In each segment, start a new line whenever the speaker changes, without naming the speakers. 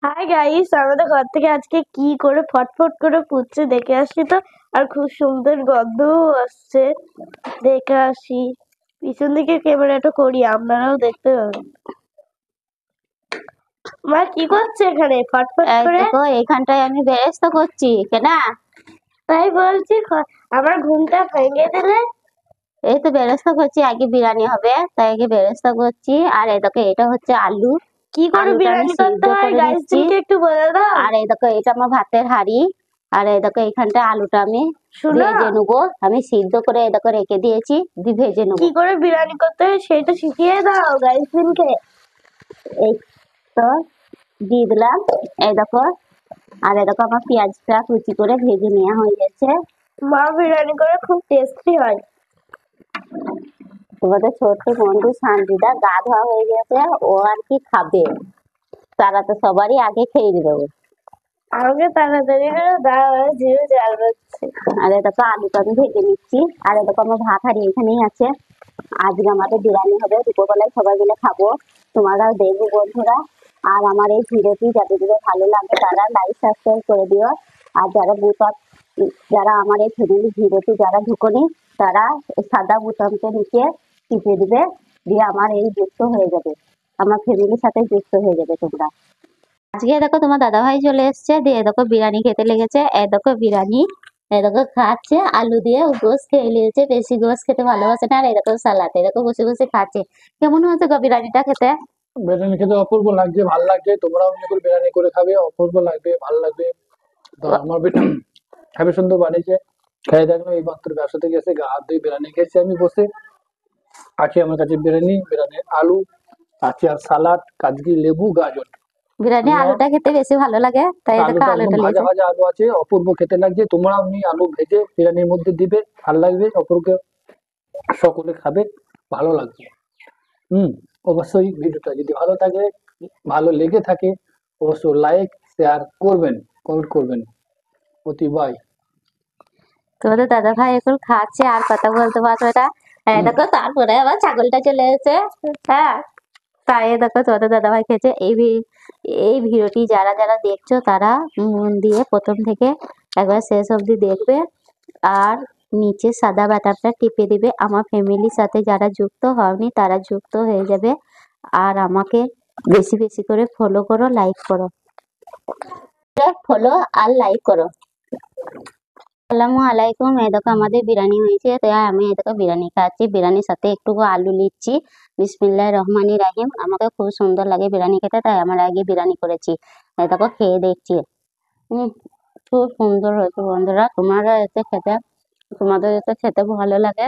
Hi guys, আমাদের ঘর থেকে আজকে কি করে ফটফট করে ফুটছে দেখে আসি তো। আর খুব সুন্দর গন্ধও আসছে, দেখে আসি। পিছন দিকে ক্যামেরাটা করি, আপনারাও দেখতে পাবেন। মা কি করছে এখানে ফটফট
এই
করে?
দেখো এইখানটায় আমি বেরেস্তা করছি কেনা।
তাই বলছি, আমার ঘুমটা ভেঙে দিলে।
এই তো বেরেস্তা করছি, আগে বিরিয়ানি হবে তাই আগে বেরেস্তা করছি। আর এই দেখো এটা হচ্ছে আলু।
কি করে
আলুটা আমি
বিরিয়ানি করতে
সিদ্ধ
হয়
করে নিচ্ছি।
গাইসদেরকে একটু বলে দাও।
আর এই দেখো এটা আমার ভাতের হাঁড়ি। আর এই দেখো এইখানটা আলুটা আমি
শোনো,
ভেজে নেবো। আমি সিদ্ধ করে এই দেখো রেখে দিয়েছি, দিয়ে ভেজে নেবো।
কি করে বিরিয়ানি করতে হয় সেটা শিখিয়ে দাও গাইসদেরকে।
এই তো দিয়ে দিলাম, এই দেখো। আর এই দেখো আমার পেঁয়াজটা কুচি করে ভেজে নেওয়া হয়ে গেছে।
মা বিরিয়ানি করে খুব টেস্টি হয়।
তোমাদের ছোট্ট বন্ধু শান্তিদা গা ধোয়া হয়ে গেছে, ও আর কি খাবে। তারা তো সবারই আগে খেয়ে দিবে ও।
আমাকে তাড়াতাড়ি করে দাও, জিভে জল হচ্ছে।
আর এটা তো আলুটা আমি ভেজে নিচ্ছি। আর এটা তো আমার ভাত হাঁড়ি এখানেই আছে। আজকে আমাদের বিরিয়ানি হবে, দুপুরবেলায় সবাই মিলে খাবো। তোমরাও দেখবো বন্ধুরা। আর আমার এই ভিডিওটি যাদের ভালো লাগে তারা লাইক সাবস্ক্রাইব করে দিও। আর যারা আমার এই ভিডিওটি যারা ঢুকনি তারা সাদা বুতামকে নিচে টিপে দিবে, দিয়ে আমার এই যুক্ত হয়ে যাবে, আমার ফ্যামিলির সাথে যুক্ত হয়ে যাবে তোমরা। আজকে দেখো তোমার দাদা ভাই চলে এসছে, দিয়ে দেখো বিরিয়ানি খেতে লেগেছে। এই দেখো বিরিয়ানি, এই দেখো খাচ্ছে আলু দিয়ে। ও গোস খেয়ে নিয়েছে, বেশি গোস খেতে ভালোবাসে না। আর এই দেখো সালাদ, এই দেখো বসে বসে খাচ্ছে। কেমন হয়েছে গো বিরিয়ানিটা খেতে?
বিরিয়ানি খেতে অপূর্ব লাগছে, ভাল লাগছে। তোমরাও যখন বিরিয়ানি করে খাবে অপূর্ব লাগবে, ভাল লাগবে। তো আমার খাবে সুন্দর বানিয়েছে। খেয়ে দেখলো এই মাত্র ব্যবসা থেকে এসে গা হাত ধুয়ে বিরিয়ানি খেয়েছি আমি বসে। আছে আমার কাছে বিরিয়ানির আলু আছে, আর সালাদ, কাজকি লেবু, গাজর।
বিরিয়ানি
আমি
আলুটা খেতে বেশি ভালো লাগে, তাই এই দেখো
আলুটা একদম
আলুটা
ভাজা
লেগেছে।
ভাজা আলু আছে, অপূর্ব খেতে লাগছে। তোমরা এমনি আলু ভেজে বিরিয়ানির মধ্যে দিবে, ভাল লাগবে অপূর্ব। সকলে খাবে, ভালো লাগবে। হুম। অবশ্যই ভিডিওটা যদি ভালো থাকে, ভালো লেগে থাকে, অবশ্যই লাইক শেয়ার করবেন, কমেন্ট করবেন। অতি বাই।
তোমাদের দাদা ভাই এখন খাচ্ছে, আর কথা বলতে পারবে না। এই দেখো তারপরে আবার ছাগলটা চলে এসেছে। হ্যাঁ, তাই এই দেখো তোমাদের দাদা ভাই খেয়েছে। এই ভিডিওটি যারা যারা দেখছো তারা মন দিয়ে প্রথম থেকে একবার শেষ অবধি দেখবে। আর নিচে সাদা বাটনটা টিপে দিবে। আমার ফ্যামিলির সাথে যারা যুক্ত হওনি তারা যুক্ত হয়ে যাবে। আর আমাকে বেশি বেশি করে ফলো করো, লাইক করো। ফলো আর লাইক করো। আসসালামু আলাইকুম। এই দেখো আমাদের বিরিয়ানি হয়েছে, তাই আমি এই দেখো বিরিয়ানি খাচ্ছি। বিরিয়ানির সাথে একটু আলু নিচ্ছি। বিসমিল্লাহির রহমানির রহিম। আমাকে খুব সুন্দর লাগে বিরিয়ানি খেতে, তাই আমার আগে বিরিয়ানি করেছি। এই দেখো খেয়ে দেখছি। খুব সুন্দর হয়েছে বন্ধুরা। তোমাদের এতে খেতে ভালো লাগে,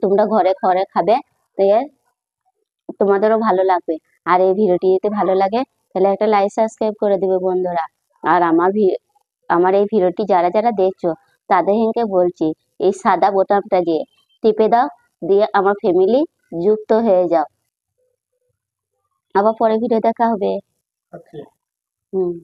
তোমরা ঘরে ঘরে খাবে, তো তোমাদেরও ভালো লাগবে। আর এই ভিডিওটি যদি ভালো লাগে তাহলে একটা লাইক সাবস্ক্রাইব করে দিবে বন্ধুরা। আর আমার এই ভিডিওটি যারা যারা দেখছো তাদেরকে বলছি, এই সাদা বোতামটা দিয়ে টিপে দাও, দিয়ে আমার ফ্যামিলি যুক্ত হয়ে যাও। আবার পরে ভিডিও দেখা হবে।
আচ্ছা।
হুম।